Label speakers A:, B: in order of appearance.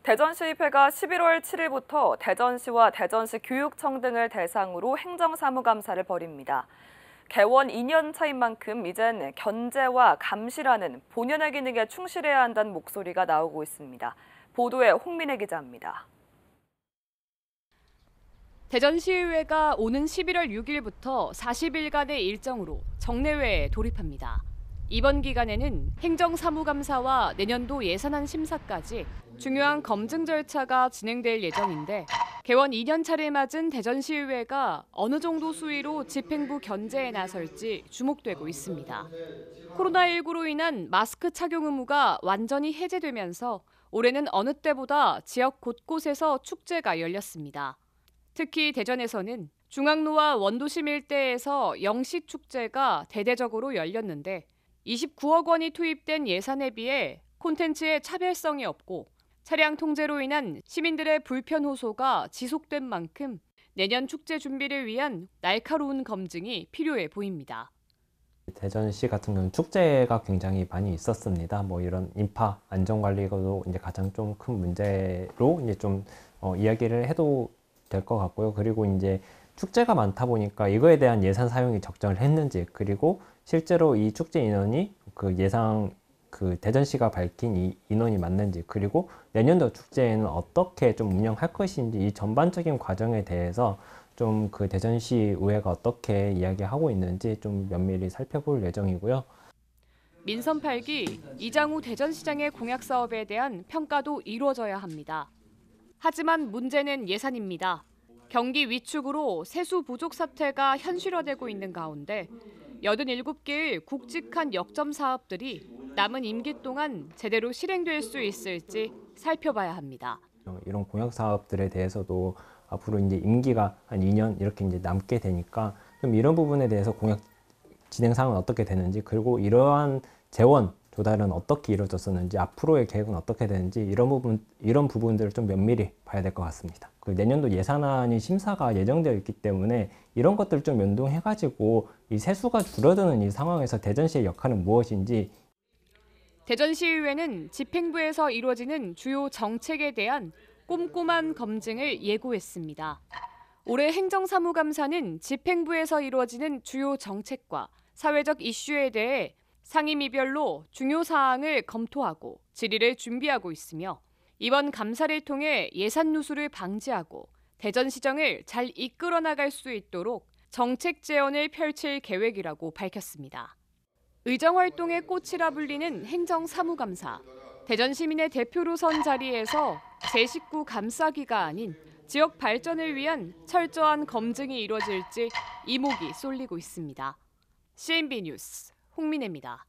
A: 대전시의회가 11월 7일부터 대전시와 대전시 교육청 등을 대상으로 행정사무감사를 벌입니다. 개원 2년 차인 만큼 이젠 견제와 감시라는 본연의 기능에 충실해야 한다는 목소리가 나오고 있습니다. 보도에 홍민혜 기자입니다.
B: 대전시의회가 오는 11월 6일부터 40일간의 일정으로 정례회에 돌입합니다. 이번 기간에는 행정사무감사와 내년도 예산안 심사까지 중요한 검증 절차가 진행될 예정인데 개원 2년 차를 맞은 대전시의회가 어느 정도 수위로 집행부 견제에 나설지 주목되고 있습니다. 코로나19로 인한 마스크 착용 의무가 완전히 해제되면서 올해는 어느 때보다 지역 곳곳에서 축제가 열렸습니다. 특히 대전에서는 중앙로와 원도심 일대에서 영식축제가 대대적으로 열렸는데 29억 원이 투입된 예산에 비해 콘텐츠의 차별성이 없고 차량 통제로 인한 시민들의 불편 호소가 지속된 만큼 내년 축제 준비를 위한 날카로운 검증이 필요해 보입니다.
C: 대전시 같은 경우는 축제가 굉장히 많이 있었습니다. 이런 인파 안전관리도 이제 가장 좀 큰 문제로 이제 좀 이야기를 해도 될 것 같고요. 그리고 이제 축제가 많다 보니까 이거에 대한 예산 사용이 적정을 했는지, 그리고 실제로 이 축제 인원이 그 예상 대전시가 밝힌 이 인원이 맞는지, 그리고 내년도 축제에는 어떻게 좀 운영할 것인지 이 전반적인 과정에 대해서 좀 대전시 의회가 어떻게 이야기하고 있는지 좀 면밀히 살펴볼 예정이고요.
B: 민선 8기 이장우 대전시장의 공약 사업에 대한 평가도 이루어져야 합니다. 하지만 문제는 예산입니다. 경기 위축으로 세수 부족 사태가 현실화되고 있는 가운데 87개의 굵직한 역점 사업들이 남은 임기 동안 제대로 실행될 수 있을지 살펴봐야 합니다.
C: 이런 공약 사업들에 대해서도 앞으로 이제 임기가 한 2년 이렇게 이제 남게 되니까 좀 이런 부분에 대해서 공약 진행 상황은 어떻게 되는지, 그리고 이러한 재원 조달은 어떻게 이루어졌었는지, 앞으로의 계획은 어떻게 되는지 이런 부분들을 좀 면밀히 봐야 될 것 같습니다. 내년도 예산안이 심사가 예정되어 있기 때문에 이런 것들을 좀 연동해가지고 이 세수가 줄어드는 이 상황에서 대전시의 역할은 무엇인지.
B: 대전시의회는 집행부에서 이루어지는 주요 정책에 대한 꼼꼼한 검증을 예고했습니다. 올해 행정사무감사는 집행부에서 이루어지는 주요 정책과 사회적 이슈에 대해 상임위별로 중요 사항을 검토하고 질의를 준비하고 있으며 이번 감사를 통해 예산 누수를 방지하고 대전시정을 잘 이끌어 나갈 수 있도록 정책 제언을 펼칠 계획이라고 밝혔습니다. 의정활동의 꽃이라 불리는 행정사무감사. 대전 시민의 대표로 선 자리에서 제19 감싸기가 아닌 지역 발전을 위한 철저한 검증이 이루어질지 이목이 쏠리고 있습니다. CNB 뉴스 홍민혜입니다.